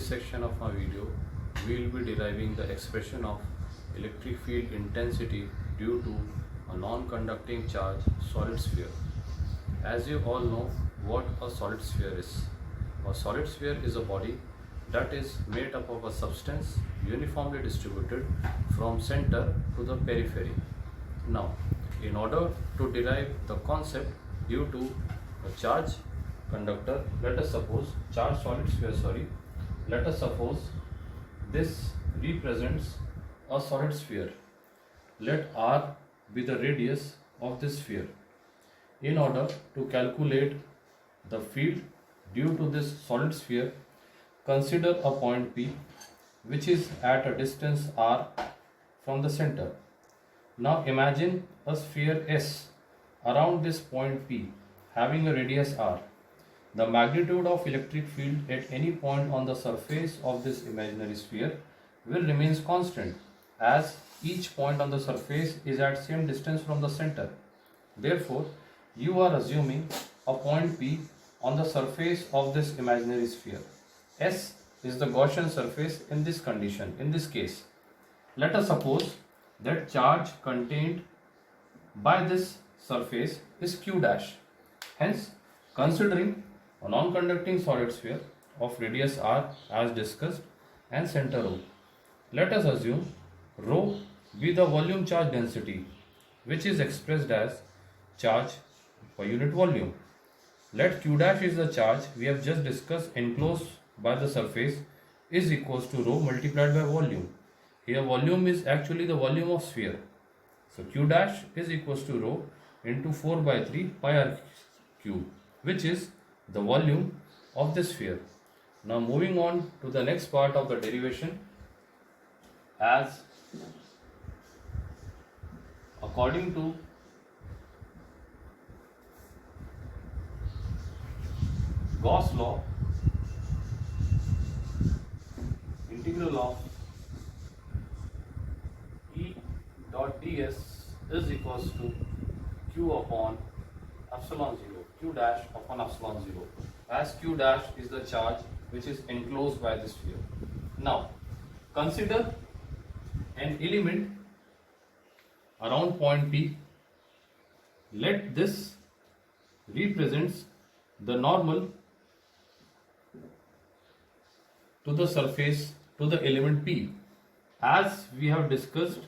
this section of my video, we will be deriving the expression of electric field intensity due to a non-conducting charge solid sphere. As you all know what a solid sphere is. A solid sphere is a body that is made up of a substance uniformly distributed from center to the periphery. Now, in order to derive the concept due to a charge conductor, let us suppose this represents a solid sphere. Let R be the radius of this sphere. In order to calculate the field due to this solid sphere, consider a point P which is at a distance R from the center. Now imagine a sphere S around this point P having a radius R. The magnitude of electric field at any point on the surface of this imaginary sphere will remain constant as each point on the surface is at same distance from the center. Therefore, you are assuming a point P on the surface of this imaginary sphere. S is the Gaussian surface in this condition, in this case. Let us suppose that charge contained by this surface is Q dash. Hence, considering a non-conducting solid sphere of radius R as discussed and center O, let us assume rho be the volume charge density, which is expressed as charge per unit volume. Let Q dash is the charge we have just discussed enclosed by the surface is equals to rho multiplied by volume. Here volume is actually the volume of sphere. So Q dash is equals to rho into 4 by 3 pi r cube, which is the volume of the sphere. Now moving on to the next part of the derivation, as according to Gauss law, integral of E dot ds is equals to Q upon epsilon 0, Q dash upon epsilon 0, as Q dash is the charge which is enclosed by the sphere. Now, consider an element around point P. Let this represents the normal to the surface to the element P. As we have discussed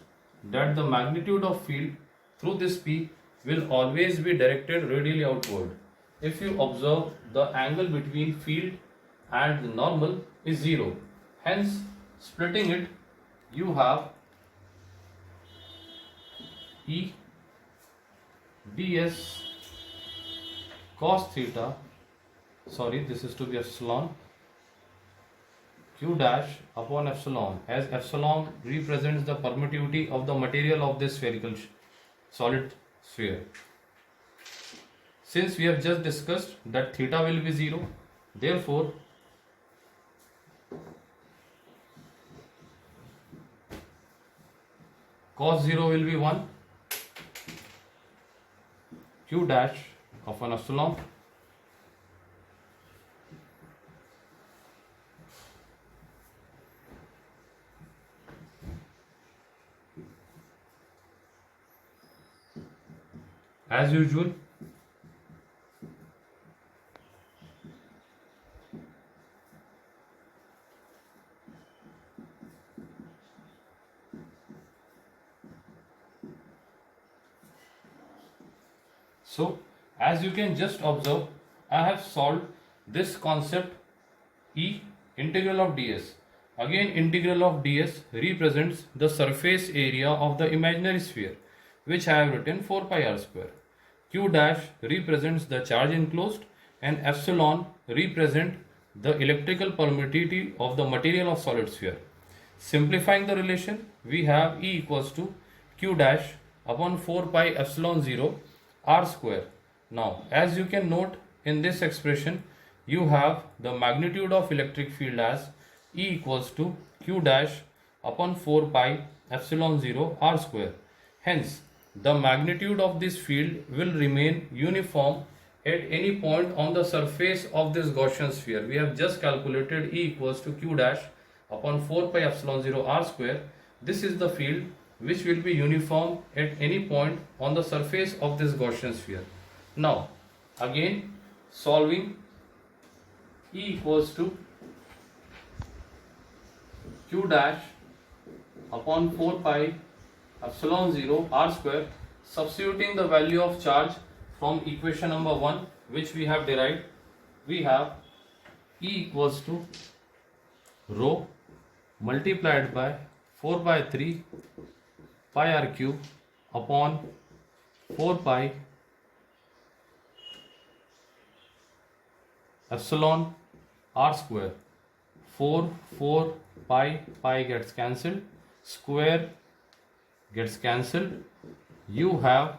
that the magnitude of field through this P will always be directed radially outward. If you observe, the angle between field and the normal is 0. Hence, splitting it, you have E ds cos theta, this is to be epsilon, Q dash upon epsilon, as epsilon represents the permittivity of the material of this spherical solid sphere. Since we have just discussed that theta will be 0, therefore cos 0 will be 1, Q dash upon epsilon as usual. So, as you can just observe, I have solved this concept E integral of ds. Again, integral of ds represents the surface area of the imaginary sphere, which I have written 4 pi r square. Q dash represents the charge enclosed and epsilon represent the electrical permittivity of the material of solid sphere. Simplifying the relation, we have E equals to Q dash upon 4 pi epsilon 0 r square. Now, as you can note in this expression, you have the magnitude of electric field as E equals to Q dash upon 4 pi epsilon 0 r square. Hence, the magnitude of this field will remain uniform at any point on the surface of this Gaussian sphere. We have just calculated E equals to Q dash upon 4 pi epsilon 0 r square. This is the field which will be uniform at any point on the surface of this Gaussian sphere. Now again solving, E equals to Q dash upon 4 pi epsilon 0 r square, substituting the value of charge from equation number 1 which we have derived, we have E equals to rho multiplied by 4 by 3 pi r cube upon 4 pi epsilon r square. 4 pi gets cancelled, square gets cancelled. You have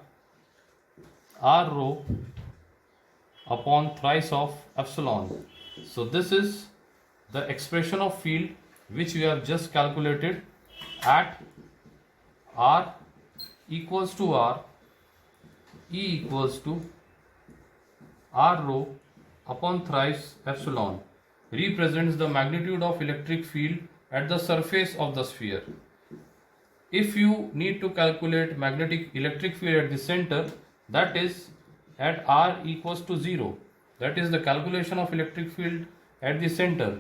r rho upon thrice of epsilon. So this is the expression of field which we have just calculated at r equals to r. E equals to r rho upon thrice epsilon represents the magnitude of electric field at the surface of the sphere. If you need to calculate magnetic electric field at the center, that is at r equals to 0, that is the calculation of electric field at the center,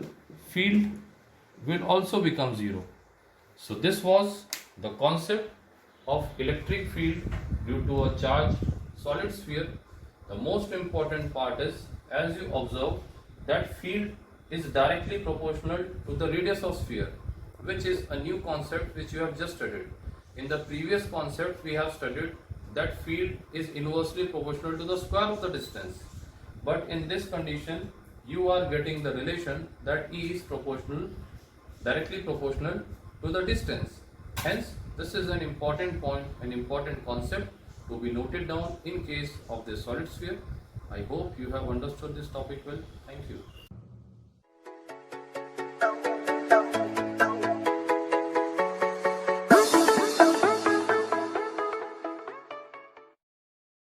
field will also become 0. So this was the concept of electric field due to a charged solid sphere. The most important part is, as you observe, that field is directly proportional to the radius of sphere, which is a new concept which you have just studied. In the previous concept we have studied that field is inversely proportional to the square of the distance, but in this condition you are getting the relation that E is directly proportional to the distance. Hence this is an important point, an important concept to be noted down in case of this solid sphere. I hope you have understood this topic well. Thank you.